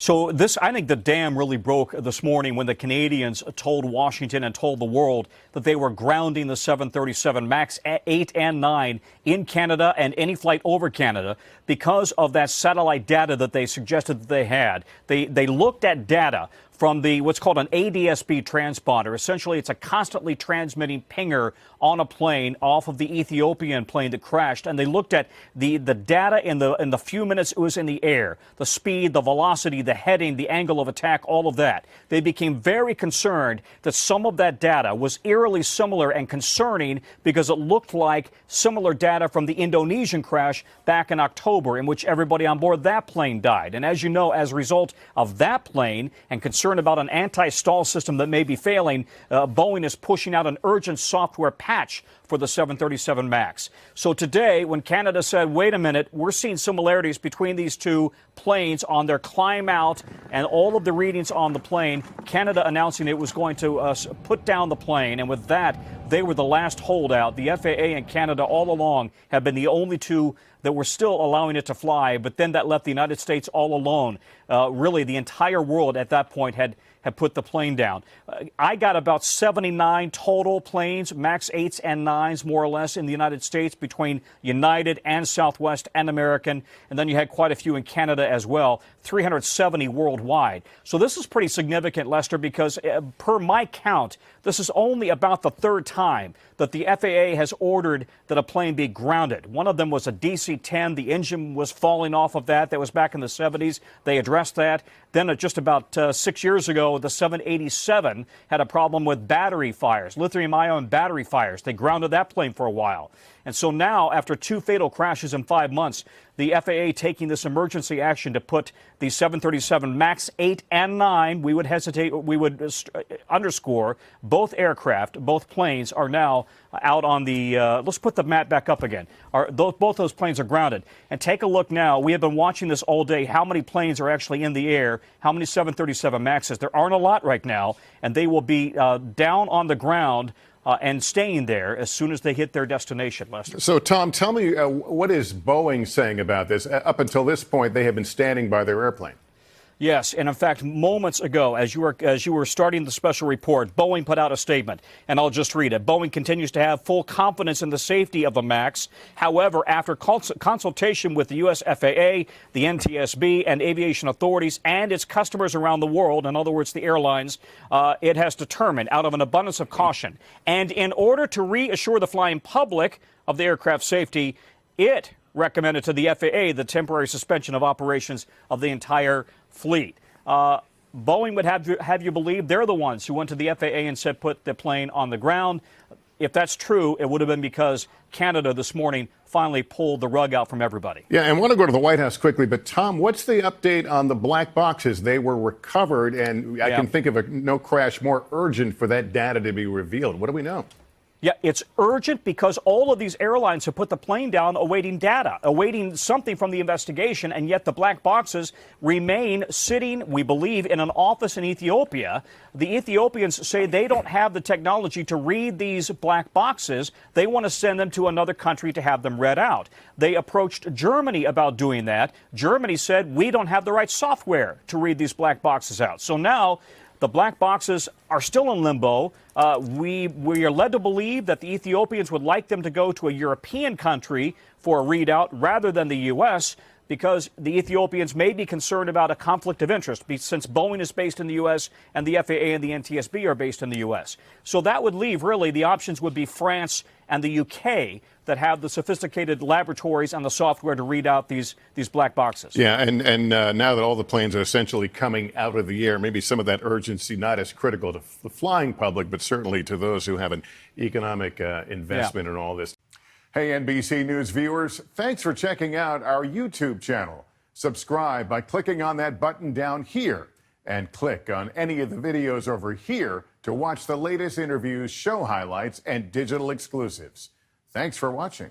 So I think the dam really broke this morning when the Canadians told Washington and told the world that they were grounding the 737 MAX 8 and 9 in Canada and any flight over Canada because of that satellite data that they suggested that they had. They looked at data from what's called an ADS-B transponder. Essentially, it's a constantly transmitting pinger on a plane off of the Ethiopian plane that crashed, and they looked at the data in the few minutes it was in the air, the speed, the velocity, the heading, the angle of attack, all of that. They became very concerned that some of that data was eerily similar and concerning because it looked like similar data from the Indonesian crash back in October, in which everybody on board that plane died. And as you know, as a result of that plane and concern about an anti-stall system that may be failing, Boeing is pushing out an urgent software patch for the 737 MAX. So today, when Canada said, wait a minute, we're seeing similarities between these two planes on their climb out and all of the readings on the plane, Canada announcing it was going to put down the plane. And with that, they were the last holdout. The FAA and Canada all along have been the only two that were still allowing it to fly, but then that left the United States all alone. Really, the entire world at that point had put the plane down. I got about 79 total planes, MAX 8s and 9s, more or less, in the United States between United and Southwest and American. And then you had quite a few in Canada as well, 370 worldwide. So this is pretty significant, Lester, because per my count, this is only about the third time that the FAA has ordered that a plane be grounded. One of them was a DC-10. The engine was falling off of that. That was back in the 70s. They addressed that. Then just about 6 years ago, the 787 had a problem with battery fires, lithium-ion battery fires. They grounded that plane for a while. And so now, after 2 fatal crashes in 5 months, the FAA taking this emergency action to put the 737 MAX 8 and 9, we would underscore, both aircraft, both planes are now out on the, let's put the mat back up again. Both those planes are grounded. And take a look now. We have been watching this all day, how many planes are actually in the air, how many 737 MAXs. There aren't a lot right now, and they will be down on the ground and staying there as soon as they hit their destination, Lester. So, Tom, tell me, what is Boeing saying about this? Up until this point, they have been standing by their airplane. Yes, and in fact, moments ago, as you were starting the special report, Boeing put out a statement, and I'll just read it. Boeing continues to have full confidence in the safety of the MAX. However, after consultation with the U.S. FAA, the NTSB, and aviation authorities, and its customers around the world, in other words, the airlines, it has determined, out of an abundance of caution, and in order to reassure the flying public of the aircraft safety, it recommended to the FAA the temporary suspension of operations of the entire fleet. Boeing would have you believe they're the ones who went to the FAA and said put the plane on the ground. If that's true, it would have been because Canada this morning finally pulled the rug out from everybody. Yeah, and I want to go to the White House quickly, but Tom, what's the update on the black boxes? They were recovered, and I can think of a no crash more urgent for that data to be revealed. What do we know? Yeah, it's urgent because all of these airlines have put the plane down awaiting data, awaiting something from the investigation, and yet the black boxes remain sitting, we believe, in an office in Ethiopia. The Ethiopians say they don't have the technology to read these black boxes. They want to send them to another country to have them read out. They approached Germany about doing that. Germany said, we don't have the right software to read these black boxes out. So now the black boxes are still in limbo. We are led to believe that the Ethiopians would like them to go to a European country for a readout rather than the U.S., because the Ethiopians may be concerned about a conflict of interest, since Boeing is based in the U.S. and the FAA and the NTSB are based in the U.S. So that would leave, really, the options would be France and the U.K. that have the sophisticated laboratories and the software to read out these black boxes. Yeah, and now that all the planes are essentially coming out of the air, maybe some of that urgency not as critical to the flying public, but certainly to those who have an economic investment in all this. Hey, NBC News viewers, thanks for checking out our YouTube channel. Subscribe by clicking on that button down here, and click on any of the videos over here to watch the latest interviews, show highlights, and digital exclusives. Thanks for watching.